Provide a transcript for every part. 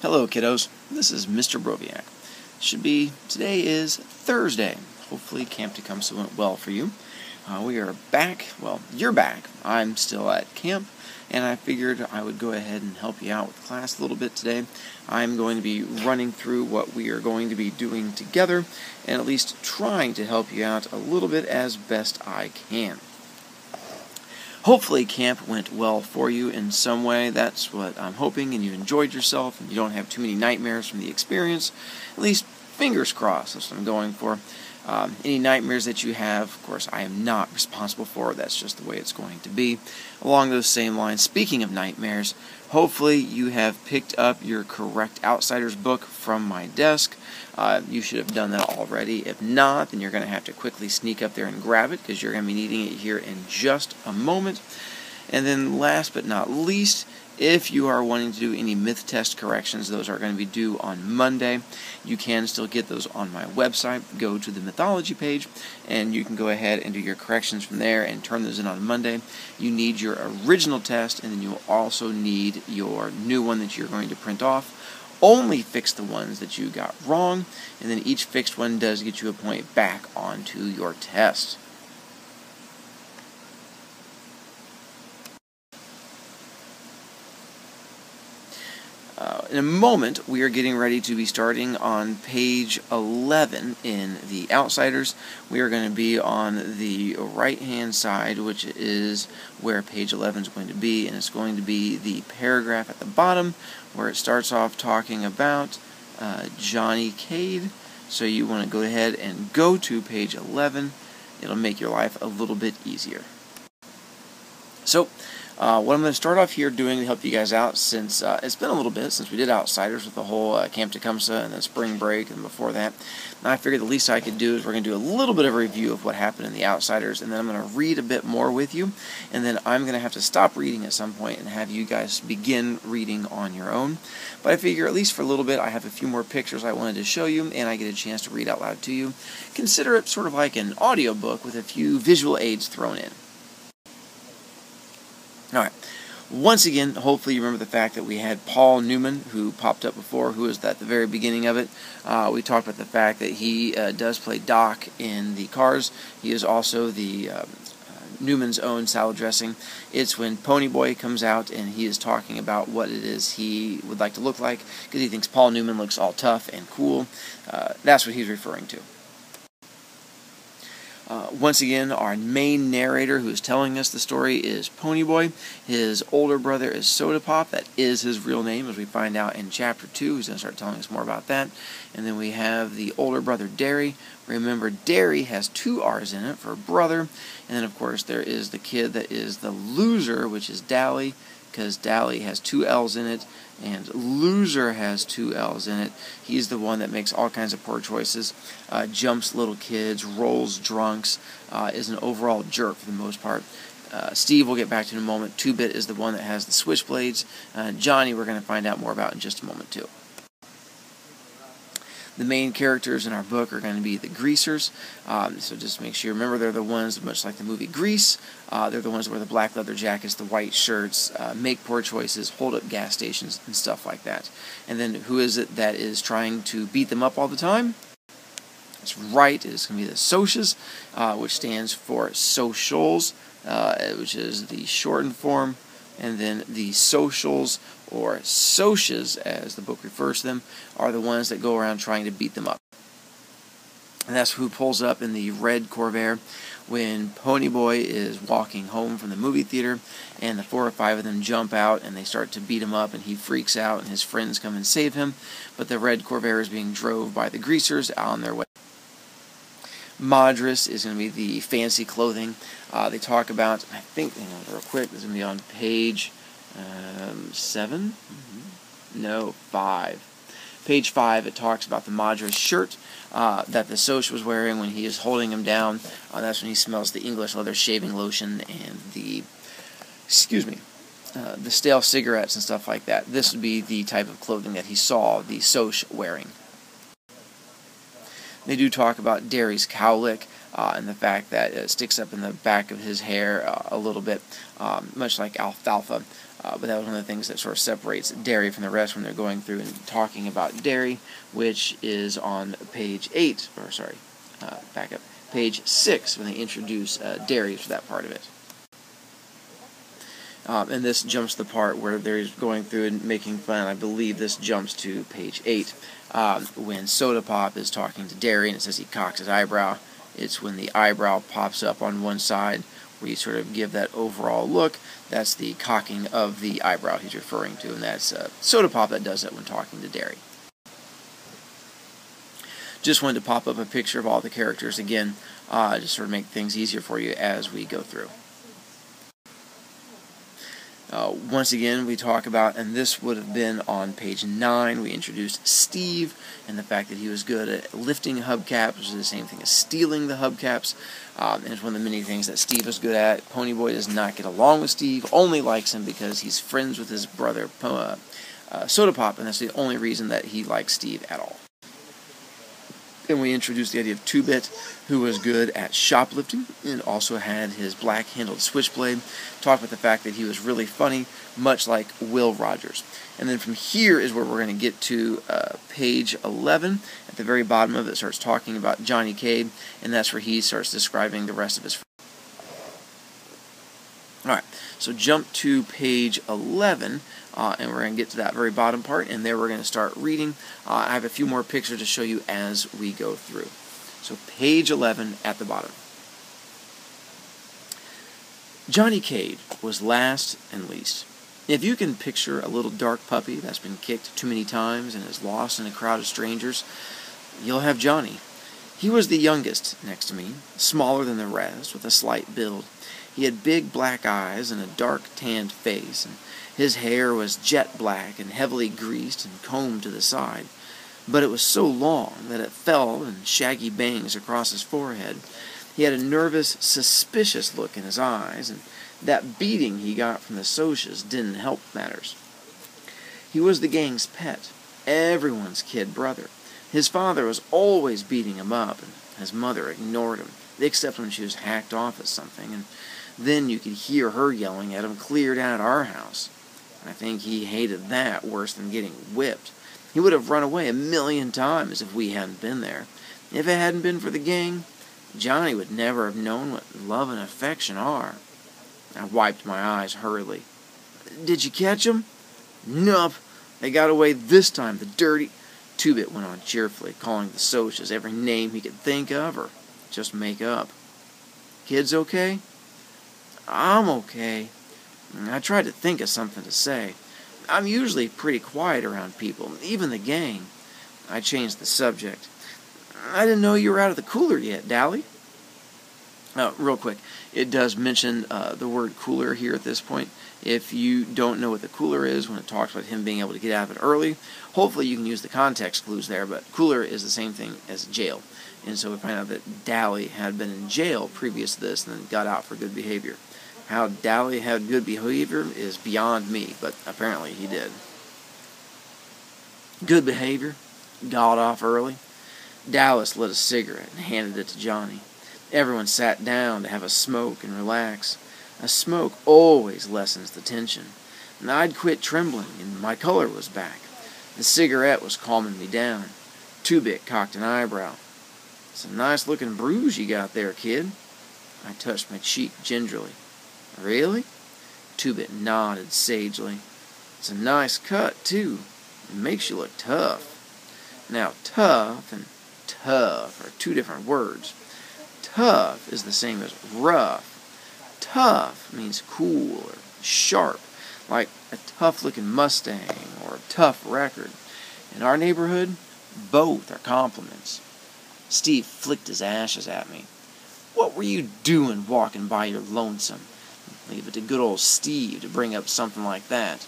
Hello kiddos, this is Mr. Broviak. Today is Thursday. Hopefully Camp Tecumseh went well for you. We are back, well, you're back. I'm still at camp, and I figured I would go ahead and help you out with class a little bit today. I'm going to be running through what we are going to be doing together, and at least trying to help you out a little bit as best I can. Hopefully camp went well for you in some way. That's what I'm hoping, and you enjoyed yourself, and you don't have too many nightmares from the experience. At least, fingers crossed, that's what I'm going for. Any nightmares that you have, of course, I am not responsible for. That's just the way it's going to be. Along those same lines, speaking of nightmares, hopefully you have picked up your Correct Outsiders book from my desk. You should have done that already. If not, then you're going to have to quickly sneak up there and grab it, because you're going to be needing it here in just a moment. And then last but not least, if you are wanting to do any myth test corrections, those are going to be due on Monday. You can still get those on my website. Go to the mythology page, and you can go ahead and do your corrections from there and turn those in on Monday. You need your original test, and then you'll also need your new one that you're going to print off. Only fix the ones that you got wrong, and then each fixed one does get you a point back onto your test. In a moment, we are getting ready to be starting on page 11 in the Outsiders. We are going to be on the right-hand side, which is where page 11 is going to be, and it's going to be the paragraph at the bottom where it starts off talking about Johnny Cade. So you want to go ahead and go to page 11. It'll make your life a little bit easier. So, what I'm going to start off here doing to help you guys out, since it's been a little bit since we did Outsiders with the whole Camp Tecumseh and then spring break and before that, and I figured the least I could do is we're going to do a little bit of a review of what happened in the Outsiders, and then I'm going to read a bit more with you, and then I'm going to have to stop reading at some point and have you guys begin reading on your own. But I figure at least for a little bit I have a few more pictures I wanted to show you, and I get a chance to read out loud to you. Consider it sort of like an audiobook with a few visual aids thrown in. Alright, once again, hopefully you remember the fact that we had Paul Newman, who popped up before, who was at the very beginning of it. We talked about the fact that he does play Doc in the Cars. He is also the Newman's own salad dressing. It's when Ponyboy comes out and he is talking about what it is he would like to look like, because he thinks Paul Newman looks all tough and cool. That's what he's referring to. Once again, our main narrator who is telling us the story is Ponyboy. His older brother is Soda Pop. That is his real name, as we find out in Chapter 2. He's going to start telling us more about that. And then we have the older brother, Derry. Remember, Derry has two R's in it for brother. And then, of course, there is the kid that is the loser, which is Dally, because Dally has two L's in it, and Loser has two L's in it. He's the one that makes all kinds of poor choices, jumps little kids, rolls drunks, is an overall jerk for the most part. Steve we'll get back to in a moment. 2-Bit is the one that has the switchblades. Johnny we're going to find out more about in just a moment too. The main characters in our book are going to be the Greasers, so just make sure, remember they're the ones, much like the movie Grease, they're the ones that wear the black leather jackets, the white shirts, make poor choices, hold up gas stations, and stuff like that. And then who is it that is trying to beat them up all the time? That's right, it's going to be the Socias, which stands for Socials, which is the shortened form, and then the Socials, or Socias, as the book refers to them, are the ones that go around trying to beat them up. And that's who pulls up in the red Corvair when Ponyboy is walking home from the movie theater, and the 4 or 5 of them jump out and they start to beat him up, and he freaks out and his friends come and save him, but the red Corvair is being drove by the Greasers out on their way. Madras is going to be the fancy clothing. They talk about, I think, real quick, this is going to be on page 7? No, 5. Page 5, it talks about the Madras shirt that the Soch was wearing when he is holding him down. That's when he smells the English leather shaving lotion and the stale cigarettes and stuff like that. This would be the type of clothing that he saw the Soch wearing. They do talk about Derry's cowlick and the fact that it sticks up in the back of his hair a little bit, much like alfalfa. But that was one of the things that sort of separates Derry from the rest when they're going through and talking about Derry, which is on page 8, or sorry, back up, page 6, when they introduce Derry for that part of it. And this jumps to the part where they're going through and making fun. I believe this jumps to page 8, when Soda Pop is talking to Derry, and it says he cocks his eyebrow. It's when the eyebrow pops up on one side, where you sort of give that overall look. That's the cocking of the eyebrow he's referring to, and that's Soda Pop that does it when talking to Derry. Just wanted to pop up a picture of all the characters again, just sort of make things easier for you as we go through. Once again, we talk about, and this would have been on page 9, we introduced Steve and the fact that he was good at lifting hubcaps, which is the same thing as stealing the hubcaps. And it's one of the many things that Steve is good at. Ponyboy does not get along with Steve, only likes him because he's friends with his brother Soda Pop, and that's the only reason that he likes Steve at all. Then we introduced the idea of Two-Bit, who was good at shoplifting and also had his black-handled switchblade. Talked about the fact that he was really funny, much like Will Rogers. And then from here is where we're going to get to page 11. At the very bottom of it, starts talking about Johnny Cade, and that's where he starts describing the rest of his friends. Alright, so jump to page 11, and we're going to get to that very bottom part, and there we're going to start reading. I have a few more pictures to show you as we go through. So page 11 at the bottom. Johnny Cade was last and least. If you can picture a little dark puppy that's been kicked too many times and is lost in a crowd of strangers, you'll have Johnny. He was the youngest next to me, smaller than the rest, with a slight build. He had big black eyes and a dark tanned face, and his hair was jet black and heavily greased and combed to the side. But it was so long that it fell in shaggy bangs across his forehead. He had a nervous, suspicious look in his eyes, and that beating he got from the Socias didn't help matters. He was the gang's pet, everyone's kid brother. His father was always beating him up, and his mother ignored him, except when she was hacked off at something, and then you could hear her yelling at him clear down at our house. I think he hated that worse than getting whipped. He would have run away 1,000,000 times if we hadn't been there. If it hadn't been for the gang, Johnny would never have known what love and affection are. I wiped my eyes hurriedly. Did you catch him? Nope. They got away this time, the dirty... Two-Bit went on cheerfully, calling the Socias every name he could think of or just make up. Kids okay? I'm okay. I tried to think of something to say. I'm usually pretty quiet around people, even the gang. I changed the subject. I didn't know you were out of the cooler yet, Dally. Real quick, it does mention the word cooler here at this point. If you don't know what the cooler is, when it talks about him being able to get out of it early, hopefully you can use the context clues there, but cooler is the same thing as jail. And so we find out that Dally had been in jail previous to this and then got out for good behavior. How Dally had good behavior is beyond me, but apparently he did. Good behavior, got off early. Dallas lit a cigarette and handed it to Johnny. Everyone sat down to have a smoke and relax. A smoke always lessens the tension. And I'd quit trembling, and my color was back. The cigarette was calming me down. Two-Bit cocked an eyebrow. It's a nice-looking bruise you got there, kid. I touched my cheek gingerly. Really? Two-Bit nodded sagely. It's a nice cut, too. It makes you look tough. Now, tough and tough are two different words. Tough is the same as rough. Tough means cool or sharp, like a tough-looking Mustang or a tough record. In our neighborhood, both are compliments. Steve flicked his ashes at me. What were you doing walking by your lonesome? Leave it to good old Steve to bring up something like that.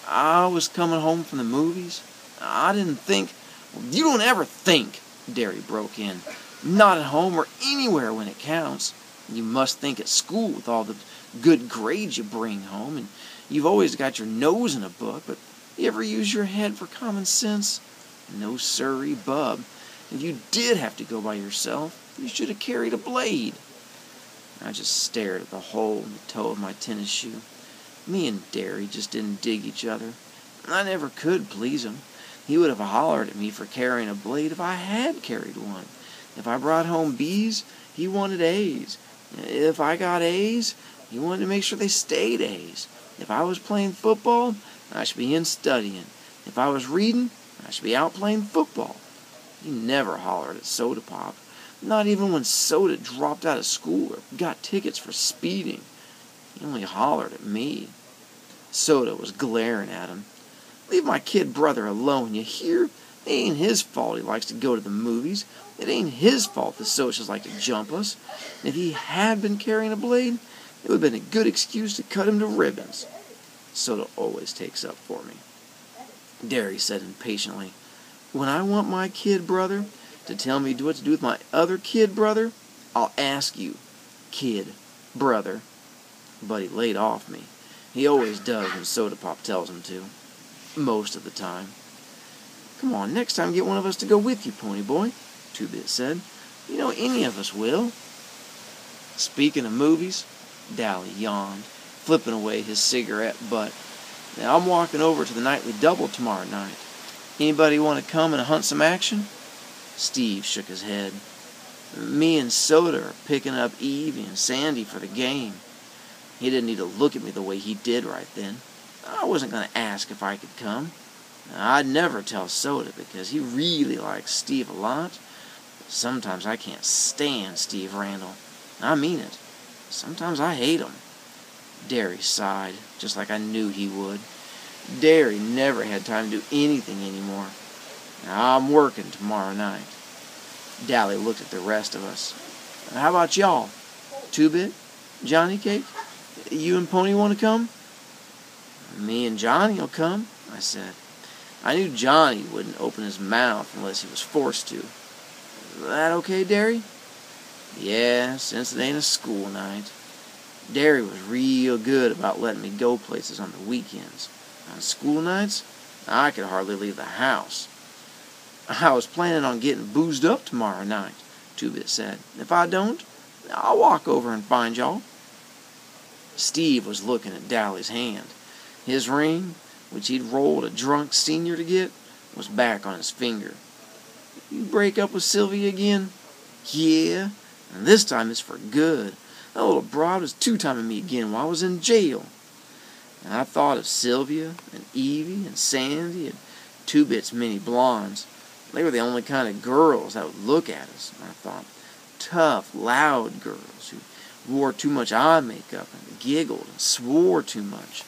I was coming home from the movies. I didn't think... Well, you don't ever think, Derry broke in. Not at home or anywhere when it counts. You must think at school with all the good grades you bring home, and you've always got your nose in a book, but you ever use your head for common sense? No sirree, bub. If you did have to go by yourself, you should have carried a blade. I just stared at the hole in the toe of my tennis shoe. Me and Derry just didn't dig each other. I never could please him. He would have hollered at me for carrying a blade if I had carried one. If I brought home B's, he wanted A's. If I got A's, he wanted to make sure they stayed A's. If I was playing football, I should be in studying. If I was reading, I should be out playing football. He never hollered at Soda Pop, not even when Soda dropped out of school or got tickets for speeding. He only hollered at me. Soda was glaring at him. Leave my kid brother alone, you hear? It ain't his fault he likes to go to the movies. It ain't his fault the socials like to jump us. If he had been carrying a blade, it would have been a good excuse to cut him to ribbons. Soda always takes up for me. Derry said impatiently, when I want my kid brother to tell me what to do with my other kid brother, I'll ask you, kid brother. But he laid off me. He always does when Soda Pop tells him to. Most of the time. Come on, next time get one of us to go with you, Pony Boy, Two-Bit said. You know any of us will. Speaking of movies, Dally yawned, flipping away his cigarette butt. Now, I'm walking over to the Nightly Double tomorrow night. Anybody want to come and hunt some action? Steve shook his head. Me and Soda are picking up Evie and Sandy for the game. He didn't need to look at me the way he did right then. I wasn't going to ask if I could come. I'd never tell Soda because he really likes Steve a lot. Sometimes I can't stand Steve Randall. I mean it. Sometimes I hate him. Derry sighed, just like I knew he would. Derry never had time to do anything anymore. I'm working tomorrow night. Dally looked at the rest of us. How about y'all? Two-Bit? Johnny Cake? You and Pony want to come? Me and Johnny will come, I said. I knew Johnny wouldn't open his mouth unless he was forced to. Is that okay, Derry? Yeah, since it ain't a school night. Derry was real good about letting me go places on the weekends. On school nights, I could hardly leave the house. I was planning on getting boozed up tomorrow night, Two-Bit said. If I don't, I'll walk over and find y'all. Steve was looking at Dally's hand. His ring, which he'd rolled a drunk senior to get, was back on his finger. You break up with Sylvia again? Yeah, and this time it's for good. That little broad was two-timing me again while I was in jail. And I thought of Sylvia and Evie and Sandy and Two-Bit's many blondes. They were the only kind of girls that would look at us, I thought. Tough, loud girls who wore too much eye makeup and giggled and swore too much.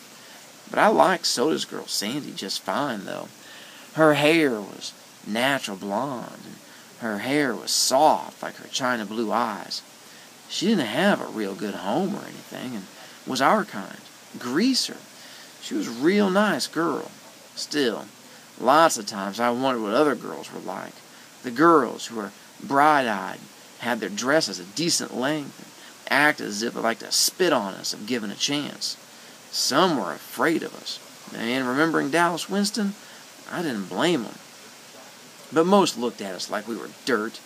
But I liked Soda's girl Sandy just fine, though. Her hair was natural blonde, and her hair was soft like her china blue eyes. She didn't have a real good home or anything, and was our kind. Greaser. She was a real nice girl. Still, lots of times I wondered what other girls were like. The girls who were bright-eyed, had their dresses a decent length, and acted as if they liked to spit on us if given a chance. Some were afraid of us, and remembering Dallas Winston, I didn't blame them. But most looked at us like we were dirt,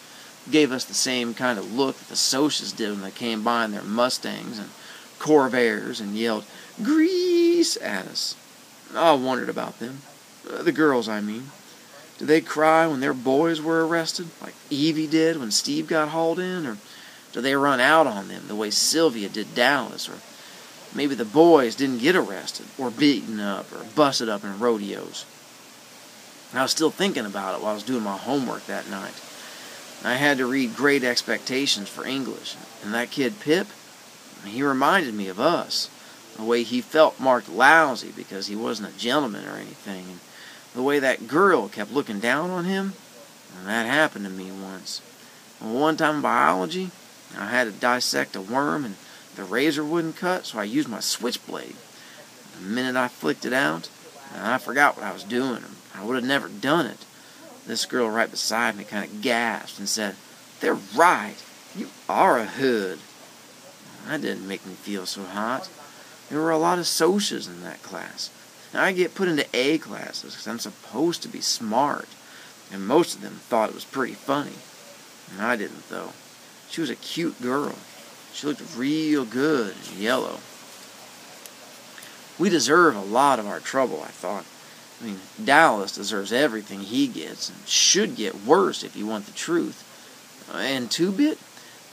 gave us the same kind of look that the socials did when they came by in their Mustangs and Corvairs and yelled, "Grease!" at us. I wondered about them. The girls, I mean. Did they cry when their boys were arrested, like Evie did when Steve got hauled in, or did they run out on them the way Sylvia did Dallas, or maybe the boys didn't get arrested, or beaten up, or busted up in rodeos? I was still thinking about it while I was doing my homework that night. I had to read Great Expectations for English, and that kid Pip, he reminded me of us. The way he felt marked lousy because he wasn't a gentleman or anything, and the way that girl kept looking down on him. And that happened to me once. One time in biology, I had to dissect a worm, and the razor wouldn't cut, so I used my switchblade. The minute I flicked it out, I forgot what I was doing. I would have never done it. This girl right beside me kind of gasped and said, "They're right. You are a hood." That didn't make me feel so hot. There were a lot of socias in that class. I get put into A classes because I'm supposed to be smart, and most of them thought it was pretty funny. And I didn't, though. She was a cute girl. She looked real good in yellow. We deserve a lot of our trouble, I thought. I mean, Dallas deserves everything he gets, and should get worse if you want the truth. And Two-Bit,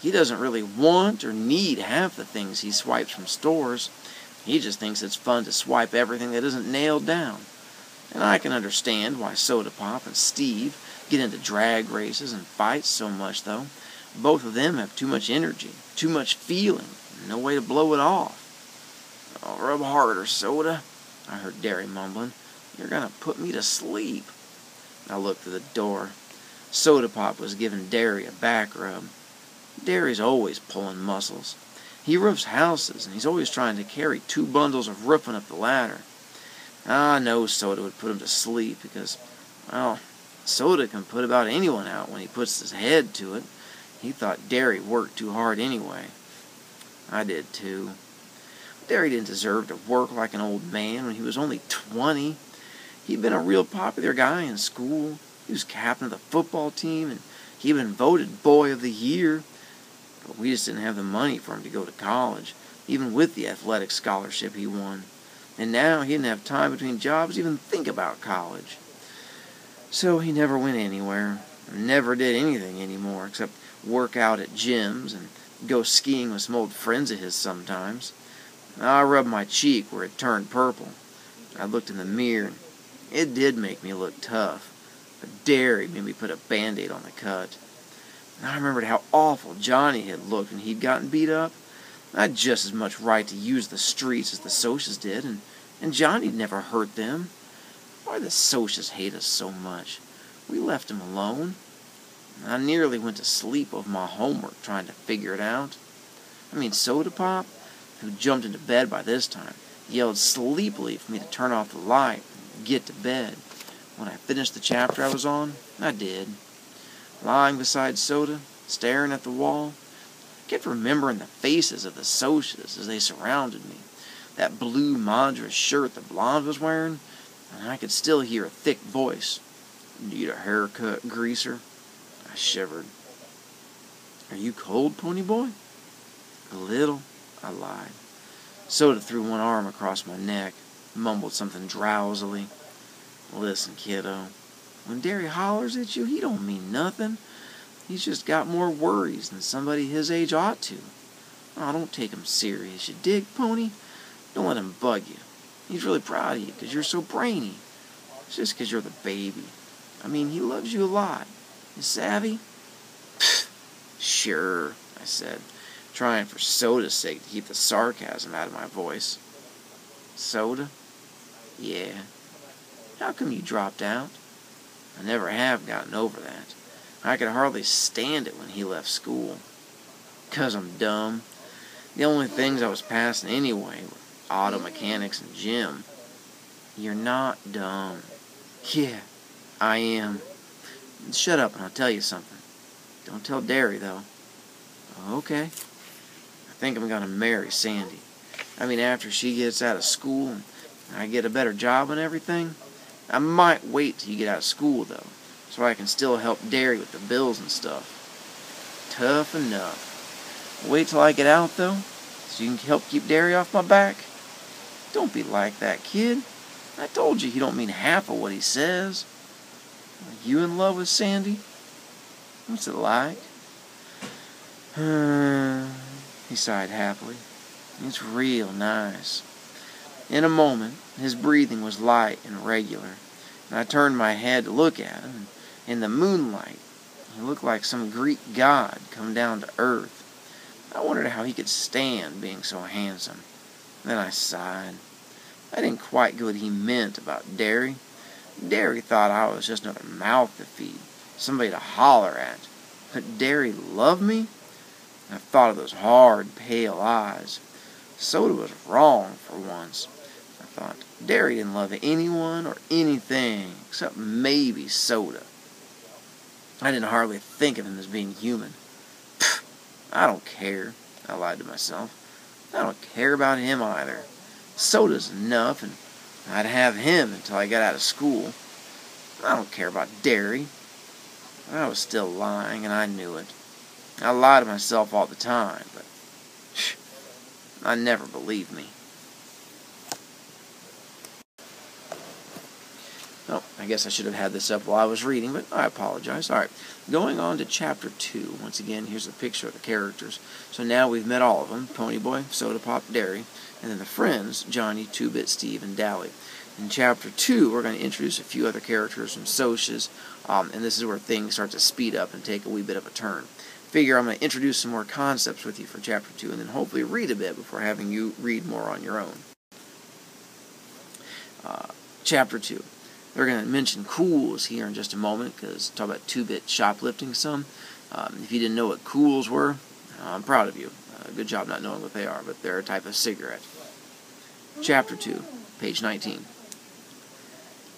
he doesn't really want or need half the things he swipes from stores. He just thinks it's fun to swipe everything that isn't nailed down. And I can understand why Soda Pop and Steve get into drag races and fights so much, though. Both of them have too much energy, too much feeling, and no way to blow it off. "Oh, rub harder, Soda," I heard Derry mumbling. "You're gonna put me to sleep." I looked through the door. Soda Pop was giving Derry a back rub. Derry's always pulling muscles. He roofs houses, and he's always trying to carry 2 bundles of roofing up the ladder. I know Soda would put him to sleep because, well, Soda can put about anyone out when he puts his head to it. He thought Derry worked too hard anyway. I did too. Derry didn't deserve to work like an old man when he was only 20. He'd been a real popular guy in school. He was captain of the football team, and he'd been voted Boy of the Year. But we just didn't have the money for him to go to college, even with the athletic scholarship he won. And now he didn't have time between jobs to even think about college. So he never went anywhere, never did anything anymore except work out at gyms and go skiing with some old friends of his sometimes. I rubbed my cheek where it turned purple. I looked in the mirror, and it did make me look tough. But Derry made me put a Band-Aid on the cut. I remembered how awful Johnny had looked when he'd gotten beat up. I had just as much right to use the streets as the Socs did, and Johnny'd never hurt them. Why did the Socs hate us so much? We left him alone. I nearly went to sleep over my homework trying to figure it out. I mean, Soda Pop, who jumped into bed by this time, yelled sleepily for me to turn off the light and get to bed. When I finished the chapter I was on, I did. Lying beside Soda, staring at the wall, I kept remembering the faces of the Socs as they surrounded me. That blue Madras shirt the blonde was wearing, and I could still hear a thick voice. "Need a haircut, greaser?" I shivered. "Are you cold, Pony Boy?" "A little," I lied. Soda threw one arm across my neck, mumbled something drowsily. "Listen, kiddo, when Derry hollers at you, he don't mean nothing. He's just got more worries than somebody his age ought to. Oh, don't take him serious, you dig, Pony? Don't let him bug you. He's really proud of you because you're so brainy. It's just because you're the baby. I mean, he loves you a lot. You savvy?" "Pfft, sure," I said, trying for Soda's sake to keep the sarcasm out of my voice. "Soda?" "Yeah." "How come you dropped out?" I never have gotten over that. I could hardly stand it when he left school. "'Cause I'm dumb. The only things I was passing anyway were auto mechanics and gym." "You're not dumb." "Yeah, I am. Shut up and I'll tell you something. Don't tell Derry, though." "Okay." "I think I'm going to marry Sandy. I mean, after she gets out of school and I get a better job and everything. I might wait till you get out of school, though, so I can still help Derry with the bills and stuff." "Tough enough. Wait till I get out, though, so you can help keep Derry off my back?" "Don't be like that, kid. I told you he don't mean half of what he says. Are you in love with Sandy?" "What's it like?" He sighed happily. "It's real nice." In a moment, his breathing was light and regular, and I turned my head to look at him. In the moonlight, he looked like some Greek god come down to earth. I wondered how he could stand being so handsome. Then I sighed. I didn't quite get what he meant about Derry. Derry thought I was just another mouth to feed, somebody to holler at. But Derry loved me? I thought of those hard, pale eyes. Soda was wrong for once. I thought Derry didn't love anyone or anything except maybe Soda. I didn't hardly think of him as being human. Pfft, I don't care, I lied to myself. I don't care about him either. Soda's enough, and I'd have him until I got out of school. I don't care about Derry. I was still lying, and I knew it. I lie to myself all the time, but I never believed me. Oh, I guess I should have had this up while I was reading, but I apologize. All right, going on to Chapter 2. Once again, here's a picture of the characters. So now we've met all of them, Ponyboy, Soda Pop, Derry, and then the friends, Johnny, 2-Bit, Steve, and Dally. In Chapter 2, we're going to introduce a few other characters from Socias, and this is where things start to speed up and take a wee bit of a turn. Figure I'm going to introduce some more concepts with you for Chapter 2, and then hopefully read a bit before having you read more on your own. Chapter 2. We're going to mention Cools here in just a moment, because talk about 2-Bit shoplifting some. If you didn't know what Cools were, I'm proud of you. Good job not knowing what they are, but they're a type of cigarette. Chapter 2, page 19.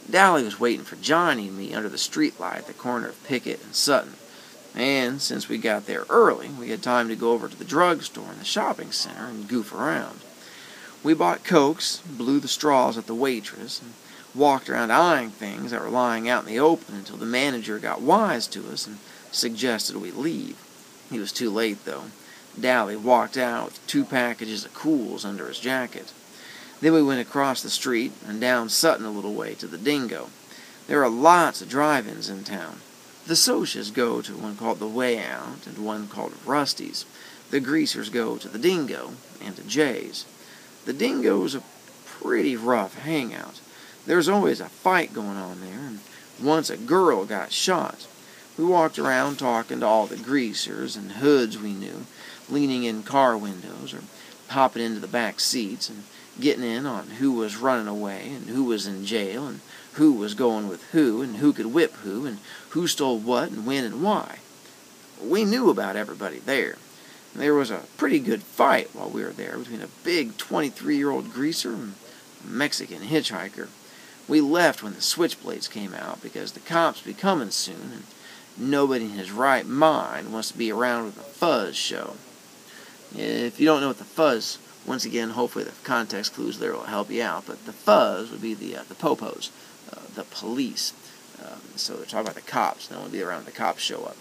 Dally was waiting for Johnny and me under the streetlight at the corner of Pickett and Sutton. And since we got there early, we had time to go over to the drugstore and the shopping center and goof around. We bought Cokes, blew the straws at the waitress, and walked around eyeing things that were lying out in the open until the manager got wise to us and suggested we leave. He was too late, though. Dally walked out with 2 packages of Cools under his jacket. Then we went across the street and down Sutton a little way to the Dingo. There are lots of drive-ins in town. The Socias go to one called the Way Out and one called Rusty's. The Greasers go to the Dingo and to Jay's. The Dingo's a pretty rough hangout. There's always a fight going on there, and once a girl got shot. We walked around talking to all the greasers and hoods we knew, leaning in car windows or hopping into the back seats and getting in on who was running away and who was in jail and who was going with who and who could whip who and who stole what and when and why. We knew about everybody there. There was a pretty good fight while we were there between a big 23-year-old greaser and a Mexican hitchhiker. We left when the switchblades came out because the cops be coming soon and nobody in his right mind wants to be around with a fuzz show. If you don't know what the fuzz, once again, hopefully the context clues there will help you out, but the fuzz would be the popos, the police. So they're talking about the cops. They don't want to be around when the cops show up.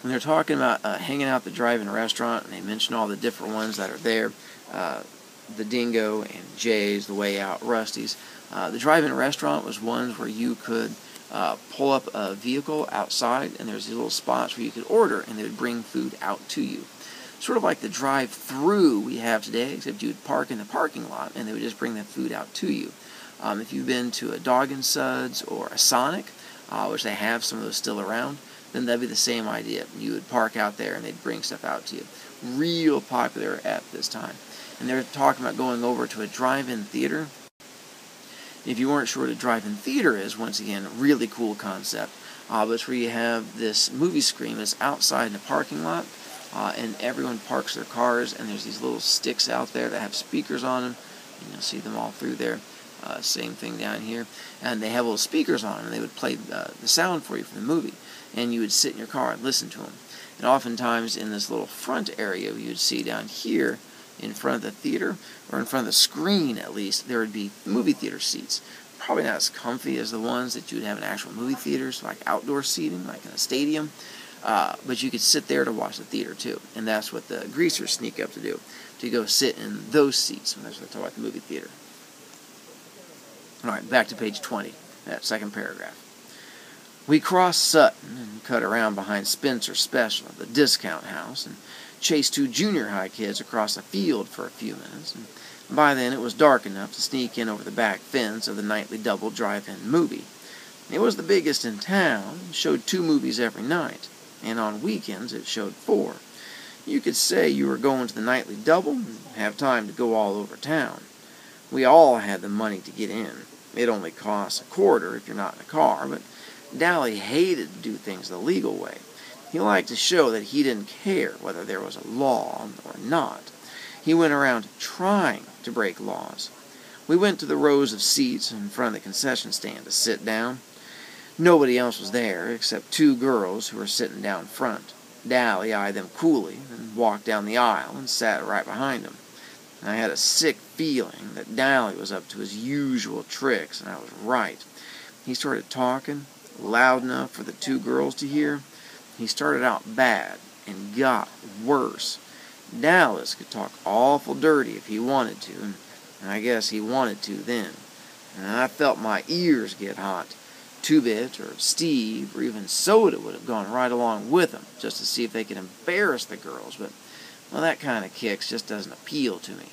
When they're talking about hanging out at the drive-in restaurant, and they mention all the different ones that are there, the Dingo and Jay's, the Way Out, Rusty's. The drive-in restaurant was ones where you could pull up a vehicle outside, and there's these little spots where you could order, and they would bring food out to you. Sort of like the drive-through we have today, except you would park in the parking lot, and they would just bring that food out to you. If you've been to a Dog and Suds or a Sonic, which they have some of those still around, then that'd be the same idea. You would park out there, and they'd bring stuff out to you. Real popular at this time. And they're talking about going over to a drive-in theater. If you weren't sure what a drive-in theater is, once again, a really cool concept. But it's where you have this movie screen that's outside in the parking lot, and everyone parks their cars, and there's these little sticks out there that have speakers on them. And you'll see them all through there. Same thing down here. And they have little speakers on them, and they would play the sound for you for the movie. And you would sit in your car and listen to them. And oftentimes in this little front area you would see down here, in front of the theater, or in front of the screen at least, there would be movie theater seats. Probably not as comfy as the ones that you would have in actual movie theaters, like outdoor seating, like in a stadium. But you could sit there to watch the theater too. And that's what the greasers sneak up to do, to go sit in those seats when they're talking about the movie theater. Alright, back to page 20, that second paragraph. We crossed Sutton and cut around behind Spencer's Special, the discount house, and chased 2 junior high kids across a field for a few minutes. And by then it was dark enough to sneak in over the back fence of the nightly double drive-in movie. It was the biggest in town, showed 2 movies every night, and on weekends it showed 4. You could say you were going to the nightly double and have time to go all over town. We all had the money to get in. It only costs $0.25 if you're not in a car, but Dally hated to do things the legal way. He liked to show that he didn't care whether there was a law or not. He went around trying to break laws. We went to the rows of seats in front of the concession stand to sit down. Nobody else was there except 2 girls who were sitting down front. Dally eyed them coolly and walked down the aisle and sat right behind them. I had a sick feeling that Dally was up to his usual tricks, and I was right. He started talking loud enough for the 2 girls to hear. He started out bad and got worse. Dallas could talk awful dirty if he wanted to, and I guess he wanted to then. and I felt my ears get hot. Two-Bit or Steve or even Soda would have gone right along with them just to see if they could embarrass the girls, but, well, that kind of kicks just doesn't appeal to me.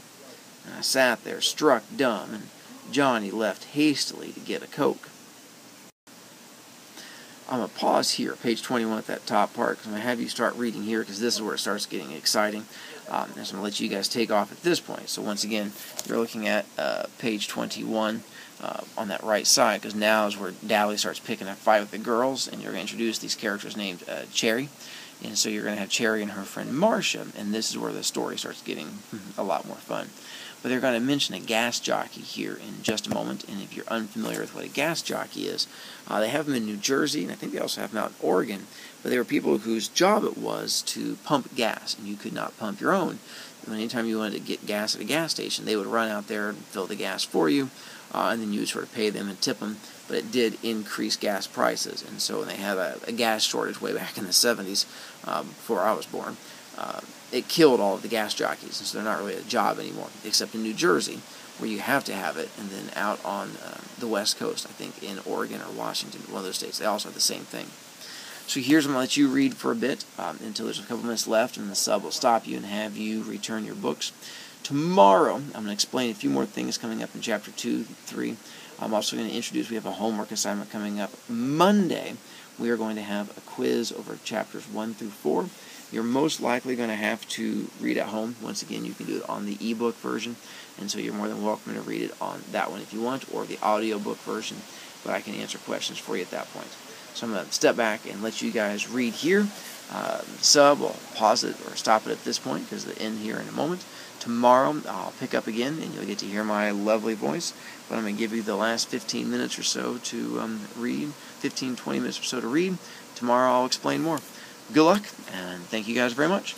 And I sat there struck dumb, and Johnny left hastily to get a Coke. I'm going to pause here, page 21 at that top part, because I'm going to have you start reading here, because this is where it starts getting exciting. So I'm going to let you guys take off at this point. So once again, you're looking at page 21 on that right side, because now is where Dally starts picking a fight with the girls, and you're going to introduce these characters named Cherry. And so you're going to have Cherry and her friend Marcia, and this is where the story starts getting a lot more fun. But they're going to mention a gas jockey here in just a moment, and if you're unfamiliar with what a gas jockey is, they have them in New Jersey, and I think they also have them out in Oregon, but they were people whose job it was to pump gas, and you could not pump your own. Anytime you wanted to get gas at a gas station, they would run out there and fill the gas for you, and then you would sort of pay them and tip them, but it did increase gas prices, and so when they had a gas shortage way back in the 70s, before I was born, it killed all of the gas jockeys, and so they're not really a job anymore, except in New Jersey, where you have to have it, and then out on the West Coast, I think in Oregon or Washington, one of those states, they also have the same thing. So here's I'm going to let you read for a bit until there's a couple minutes left, and the sub will stop you and have you return your books. Tomorrow, I'm going to explain a few more things coming up in Chapter 2, 3. I'm also going to introduce, we have a homework assignment coming up Monday. We are going to have a quiz over Chapters 1 through 4. You're most likely going to have to read at home. Once again, you can do it on the ebook version, and so you're more than welcome to read it on that one if you want, or the audiobook version, but I can answer questions for you at that point. So I'm going to step back and let you guys read here. Sub will pause it or stop it at this point because it'll end here in a moment. Tomorrow I'll pick up again and you'll get to hear my lovely voice, but I'm going to give you the last 15 minutes or so to read, 15, 20 minutes or so to read. Tomorrow I'll explain more. Good luck, and thank you guys very much.